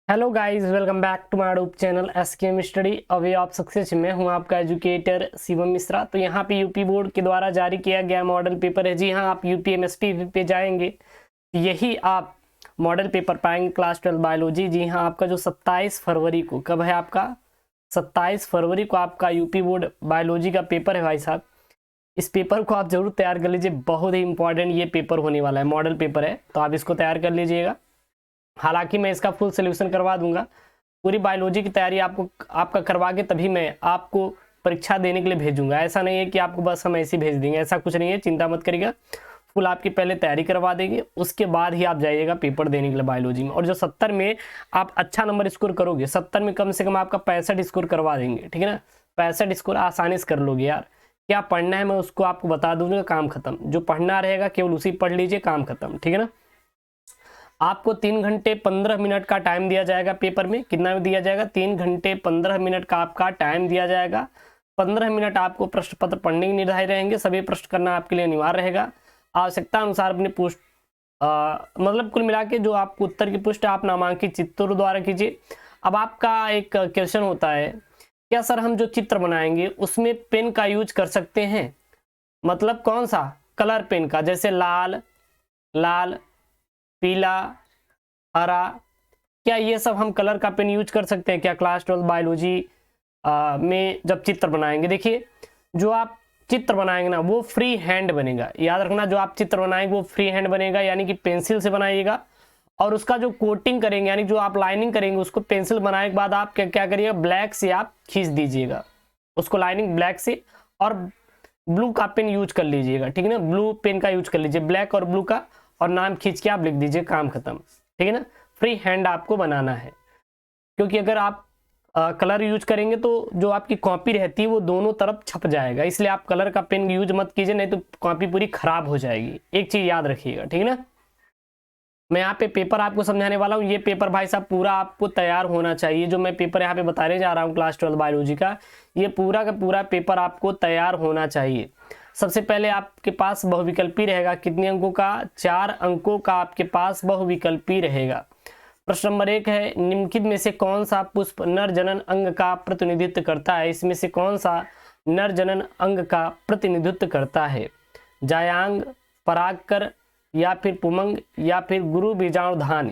Hello guys, welcome back to my YouTube channel S K M study away of success. मैं हूं आपका educator Shivam Mishra. तो यहां पे यूपी बोर्ड के द्वारा जारी किया गया मॉडल पेपर है। जी हां, आप यूपीएमएसटी पे जाएंगे, यही आप मॉडल पेपर पाएंगे क्लास 12 बायोलॉजी। जी हां, आपका जो 27 फरवरी को, कब है आपका 27 फरवरी को आपका यूपी बोर्ड बायोलॉजी का पेपर है भाई साहब। इस पेपर को आप जरूर तैयार कर लीजिए, बहुत ही इंपॉर्टेंट ये पेपर होने वाला है, मॉडल पेपर है, तो आप इसको तैयार कर लीजिएगा। हालांकि मैं इसका फुल सोल्यूशन करवा दूंगा, पूरी बायोलॉजी की तैयारी आपका करवा के तभी मैं आपको परीक्षा देने के लिए भेजूंगा। ऐसा नहीं है कि आपको बस हम ऐसे ही भेज देंगे, ऐसा कुछ नहीं है, चिंता मत करिएगा। फुल आपकी पहले तैयारी करवा देंगे, उसके बाद ही आप जाइएगा पेपर देने के लिए बायोलॉजी में। और जो 70 में आप अच्छा नंबर स्कोर करोगे, 70 में कम से कम आपका 65 स्कोर करवा देंगे, ठीक है ना। 65 स्कोर आसानी से कर लोगे यार। क्या पढ़ना है मैं उसको आपको बता दूंगा, काम खत्म। जो पढ़ना रहेगा केवल उसी पढ़ लीजिए, काम खत्म, ठीक है ना। आपको 3 घंटे 15 मिनट का टाइम दिया जाएगा पेपर में। कितना दिया जाएगा? 3 घंटे 15 मिनट का आपका टाइम दिया जाएगा। 15 मिनट आपको प्रश्न पत्र पढ़ने के निर्धारित रहेंगे, सभी प्रश्न करना आपके लिए अनिवार्य रहेगा। आवश्यकता अनुसार अपनी पुष्ट मतलब कुल मिला के जो आपको उत्तर की पुष्ट आप नामांकित चित्रों द्वारा कीजिए। अब आपका एक क्वेश्चन होता है, क्या सर हम जो चित्र बनाएंगे उसमें पेन का यूज कर सकते हैं? मतलब कौन सा कलर पेन का, जैसे लाल, पीला, हरा, क्या ये सब हम कलर का पेन यूज कर सकते हैं क्या क्लास 12 बायोलॉजी में जब चित्र बनाएंगे? देखिए, जो आप चित्र बनाएंगे ना वो फ्री हैंड बनेगा। याद रखना, जो आप चित्र बनाएंगे वो फ्री हैंड बनेगा, यानी कि पेंसिल से बनाइएगा। और उसका जो कोटिंग करेंगे, यानी जो आप लाइनिंग करेंगे, उसको पेंसिल बनाने के बाद आप क्या करिएगा, ब्लैक से आप खींच दीजिएगा उसको, लाइनिंग ब्लैक से, और ब्लू का पेन यूज कर लीजिएगा, ठीक है ना। ब्लू पेन का यूज कर लीजिए, ब्लैक और ब्लू का, और नाम खींच के आप लिख दीजिए, काम खत्म, ठीक है ना। फ्री हैंड आपको बनाना है, क्योंकि अगर आप कलर यूज करेंगे तो जो आपकी कॉपी रहती है वो दोनों तरफ छप जाएगा, इसलिए आप कलर का पेन यूज मत कीजिए, नहीं तो कॉपी पूरी खराब हो जाएगी। एक चीज याद रखिएगा, ठीक है ना। मैं यहाँ पे पेपर आपको समझाने वाला हूँ। ये पेपर भाई साहब पूरा आपको तैयार होना चाहिए। जो मैं पेपर यहाँ पे बताने जा रहा हूँ क्लास 12 बायोलॉजी का, ये पूरा का पूरा पेपर आपको तैयार होना चाहिए। सबसे पहले आपके पास बहुविकल्पी रहेगा। कितने अंकों का? 4 अंकों का आपके पास बहुविकल्पी रहेगा। प्रश्न नंबर 1 है, निम्नलिखित में से कौन सा पुष्प नर जनन अंग का प्रतिनिधित्व करता है? इसमें से कौन सा नर जनन अंग का प्रतिनिधित्व करता है? जायांग, परागकर, या फिर पुमंग, या फिर गुरु बीजाणुधान।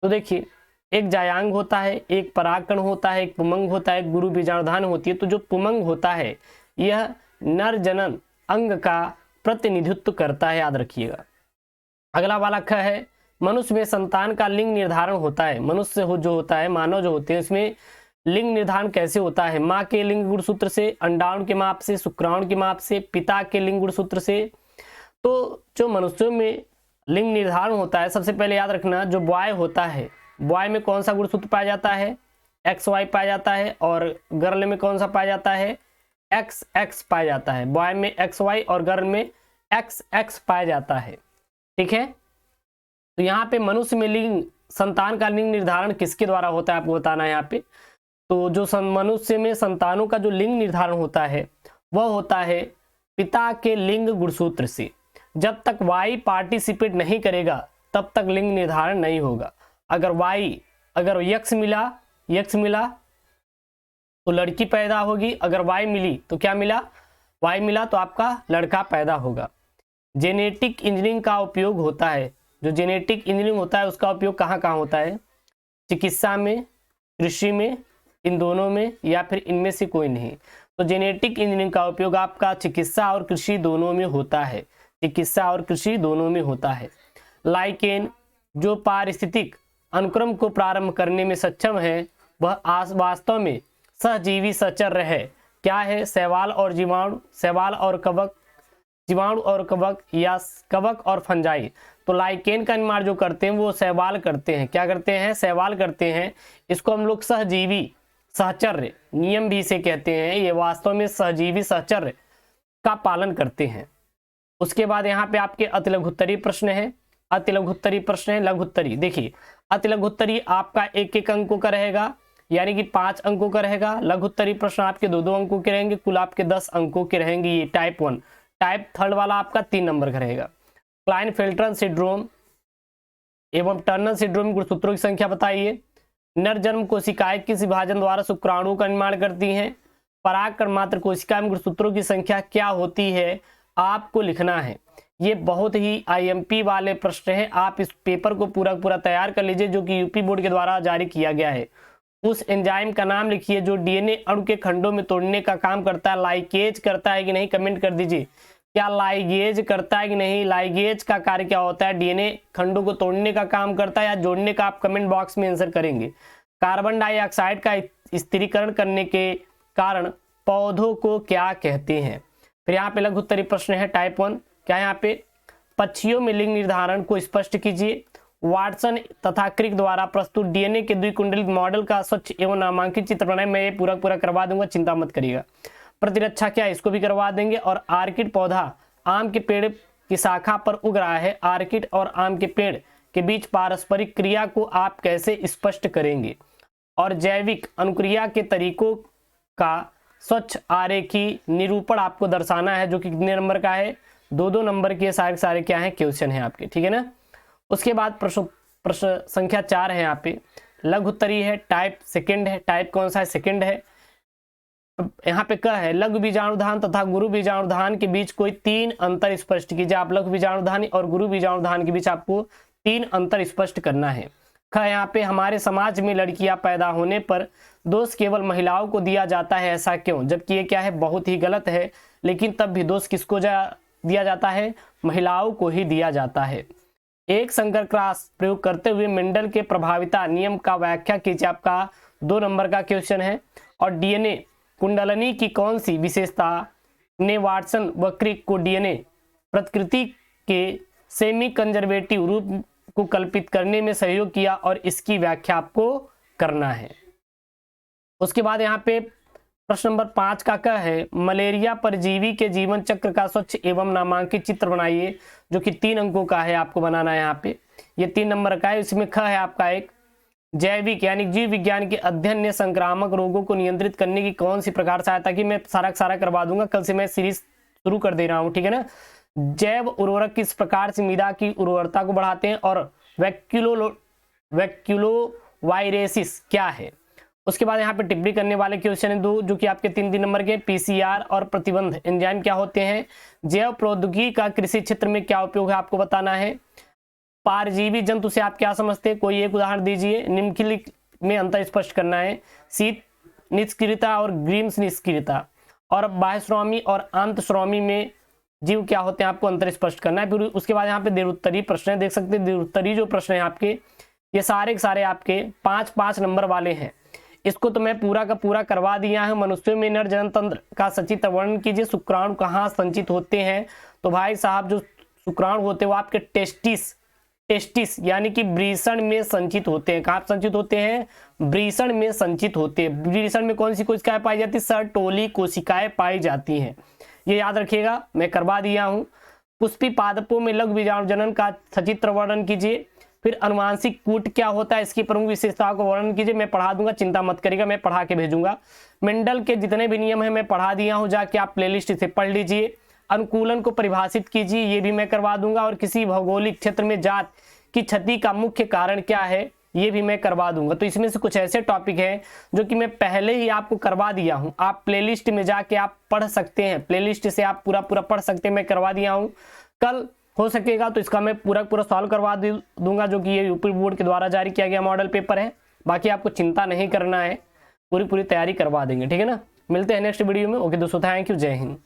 तो देखिए, एक जायांग होता है, एक परागकण होता है, एक पुमंग होता है, एक गुरु बीजाणुधान होती है। तो जो पुमंग होता है यह नर जनन अंग का प्रतिनिधित्व करता है, याद रखिएगा। अगला वाला ख है, मनुष्य में संतान का लिंग निर्धारण होता है। मनुष्य जो होता है, मानव जो होते हैं, इसमें लिंग निर्धारण कैसे होता है? माँ के लिंग गुणसूत्र से, अंडाणु के माप से, शुक्राणु के माप से, पिता के लिंग गुणसूत्र से। तो जो मनुष्यों में लिंग निर्धारण होता है, सबसे पहले याद रखना, जो बॉय होता है, बॉय में कौन सा गुणसूत्र पाया जाता है? XY पाया जाता है। और गर्ल में कौन सा पाया जाता है? XX पाया जाता है। बॉय में XY और गर्ल में XX पाया जाता है, ठीक है। तो यहाँ पे मनुष्य में लिंग, संतान का लिंग निर्धारण किसके द्वारा होता है आपको बताना है यहाँ पे। तो जो मनुष्य में संतानों का जो लिंग निर्धारण होता है वह होता है पिता के लिंग गुणसूत्र से। जब तक Y पार्टिसिपेट नहीं करेगा तब तक लिंग निर्धारण नहीं होगा। अगर X मिला तो लड़की पैदा होगी, अगर Y मिली तो क्या मिला? Y मिला तो आपका लड़का पैदा होगा। जेनेटिक इंजीनियरिंग का उपयोग होता है। जो जेनेटिक इंजीनियरिंग होता है उसका उपयोग कहाँ कहाँ होता है? चिकित्सा में, कृषि में, इन दोनों में, या फिर इनमें से कोई नहीं। तो जेनेटिक इंजीनियरिंग का उपयोग आपका चिकित्सा और कृषि दोनों में होता है। चिकित्सा और कृषि दोनों में होता है। लाइकेन, जो पारिस्थितिक अनुक्रम को प्रारंभ करने में सक्षम है, वह वास्तव में सहजीवी सहचर्य है। क्या है? शैवाल और जीवाणु, शैवाल और कवक, जीवाणु और कवक, या कवक और फंजाई। तो लाइकेन का निर्माण जो करते हैं वो शैवाल करते हैं। क्या करते हैं? शैवाल करते हैं। इसको हम लोग सहजीवी सहचर्य नियम भी इसे कहते हैं। ये वास्तव में सहजीवी सहचर्य का पालन करते हैं। उसके बाद यहाँ पे आपके अतिलघुत्तरी प्रश्न है। अतिलघुत्तरी प्रश्न है, लघुत्तरी। देखिए, अतिलघुत्तरी आपका 1-1 अंकों का रहेगा, यानी कि 5 अंकों का रहेगा। लघुत्तरी प्रश्न आपके 2-2 अंकों के रहेंगे, कुल आपके 10 अंकों के रहेंगे। ये टाइप 1। टाइप 3 वाला आपका 3 नंबर का रहेगा। क्लाइनफेल्टर सिंड्रोम एवं टर्नर सिंड्रोम गुणसूत्रों की संख्या बताइए। नर जन्म कोशिकाएं किस विभाजन द्वारा शुक्राणुओं का निर्माण करती हैं? परागकण मात्र कोशिका में गुणसूत्रों की संख्या क्या होती है, आपको लिखना है। ये बहुत ही आईएमपी वाले प्रश्न है, आप इस पेपर को पूरा तैयार कर लीजिए जो कि यूपी बोर्ड के द्वारा जारी किया गया है। उस एंजाइम का नाम लिखिए जो डीएनए अणु के खंडों में तोड़ने का काम करता है। लाइगेज करता है कि नहीं, कमेंट कर दीजिए। क्या लाइगेज करता है कि नहीं? लाइगेज का कार्य क्या होता है? डीएनए खंडों को तोड़ने का काम करता है या जोड़ने का? आप कमेंट बॉक्स में आंसर करेंगे। कार्बन डाइऑक्साइड का स्थिरीकरण करने के कारण पौधों को क्या कहते हैं? फिर यहाँ पे लघु उत्तरीय प्रश्न है टाइप 1। क्या यहाँ पे? पक्षियों में लिंग निर्धारण को स्पष्ट कीजिए। वाटसन तथा क्रिक द्वारा प्रस्तुत डीएनए के द्विकुंडलित मॉडल का स्वच्छ एवं नामांकित चित्र बनाए। मैं ये पूरा करवा दूंगा, चिंता मत करिएगा। प्रतिरक्षा क्या है, इसको भी करवा देंगे। और आर्किड पौधा आम के पेड़ की शाखा पर उग रहा है। आर्किड और आम के पेड़ के बीच पारस्परिक क्रिया को आप कैसे स्पष्ट करेंगे? और जैविक अनुक्रिया के तरीकों का स्वच्छ आरेखी निरूपण आपको दर्शाना है, जो कि कितने नंबर का है? 2-2 नंबर के सारे क्या है, क्वेश्चन है आपके, ठीक है ना। उसके बाद प्रश्न संख्या 4 है यहाँ पे, लघु उत्तरीय है, टाइप सेकंड है। टाइप कौन सा है? सेकंड है। यहाँ पे क्या है? लघु बीजाणुधान तथा गुरु बीजाणुधान के बीच कोई 3 अंतर स्पष्ट कीजिए। आप लघु बीजाणुधान और गुरु बीजाणुधान के बीच आपको 3 अंतर स्पष्ट करना है। यहाँ पे हमारे समाज में लड़कियां पैदा होने पर दोष केवल महिलाओं को दिया जाता है, ऐसा क्यों? जबकि ये क्या है, बहुत ही गलत है। लेकिन तब भी दोष किसको दिया जाता है? महिलाओं को ही दिया जाता है। एक संकर क्रॉस प्रयोग करते हुए मेंडल के प्रभाविता नियम का व्याख्या कीजिए। आपका 2 नंबर का क्वेश्चन है। और डीएनए कुंडलनी की कौन सी विशेषता ने वाटसन व क्रिक को डीएनए प्रकृति के सेमी कंजर्वेटिव रूप को कल्पित करने में सहयोग किया, और इसकी व्याख्या आपको करना है। उसके बाद यहाँ पे प्रश्न नंबर 5 का क्या है? मलेरिया परजीवी के जीवन चक्र का स्वच्छ एवं नामांकित चित्र बनाइए, जो कि 3 अंकों का है, आपको बनाना है। यहाँ पे ये 3 नंबर का है। इसमें ख है आपका एक, जैविक यानी जीव विज्ञान के अध्ययन ने संक्रामक रोगों को नियंत्रित करने की कौन सी प्रकार सहायता की? मैं सारा करवा दूंगा, कल से मैं सीरीज शुरू कर दे रहा हूँ, ठीक है ना। जैव उर्वरक किस प्रकार से मृदा की उर्वरता को बढ़ाते हैं? और वैक्यूलोवायरेसिस क्या है? उसके बाद यहाँ पे टिप्पणी करने वाले क्वेश्चन है 2, जो कि आपके 3 नंबर के। पीसीआर और प्रतिबंध एंजाइम क्या होते हैं? जैव प्रौद्योगिकी का कृषि क्षेत्र में क्या उपयोग है, आपको बताना है। पारजीवी जंतु से आप क्या समझते हैं? कोई एक उदाहरण दीजिए। निम्नलिखित में अंतर स्पष्ट करना है। शीत निष्क्रियता और ग्रीम्स निष्क्रियता। और बाह्यश्रावी और आंतश्रावी में जीव क्या होते हैं, आपको अंतर स्पष्ट करना है। फिर उसके बाद यहाँ पे दीर्घोत्तरीय प्रश्न है, देख सकते हैं। दीर्घोत्तरीय जो प्रश्न है आपके, ये सारे के सारे आपके 5-5 नंबर वाले हैं। इसको तो मैं पूरा का पूरा करवा दिया है। मनुष्यों में नर जनन तंत्र का सचित्र वर्णन कीजिए। शुक्राणु कहाँ संचित होते हैं? तो भाई साहब, जो शुक्राणु होते हैं वो आपके टेस्टिस यानी कि वृषण में संचित होते हैं। कहाँ संचित होते हैं? वृषण में संचित होते हैं। वृषण में कौन सी कोशिकाएं पाई जाती है? सर्टोली कोशिकाएं पाई जाती हैं, ये याद रखिएगा, मैं करवा दिया हूं। पुष्पी पादपों में लघु बीजाणु जनन का सचित्र वर्णन कीजिए। फिर अनुवांशिक कूट क्या होता है, इसकी प्रमुख विशेषताओं को वर्णन कीजिए। मैं पढ़ा दूंगा, चिंता मत करिएगा, मैं पढ़ा के भेजूंगा। मेंडल के जितने भी नियम है मैं पढ़ा दिया हूं, जाके आप प्लेलिस्ट से पढ़ लीजिए। अनुकूलन को परिभाषित कीजिए, ये भी मैं करवा दूंगा। और किसी भौगोलिक क्षेत्र में जात की क्षति का मुख्य कारण क्या है, ये भी मैं करवा दूंगा। तो इसमें से कुछ ऐसे टॉपिक हैं जो कि मैं पहले ही आपको करवा दिया हूं, आप प्लेलिस्ट में जाके आप पढ़ सकते हैं। प्लेलिस्ट से आप पूरा पढ़ सकते हैं, मैं करवा दिया हूं। कल हो सकेगा तो इसका मैं पूरा सॉल्व करवा दूंगा, जो कि ये यूपी बोर्ड के द्वारा जारी किया गया मॉडल पेपर है। बाकी आपको चिंता नहीं करना है, पूरी तैयारी करवा देंगे, ठीक है ना। मिलते हैं नेक्स्ट वीडियो में। ओके दोस्तों, थैंक यू, जय हिंद।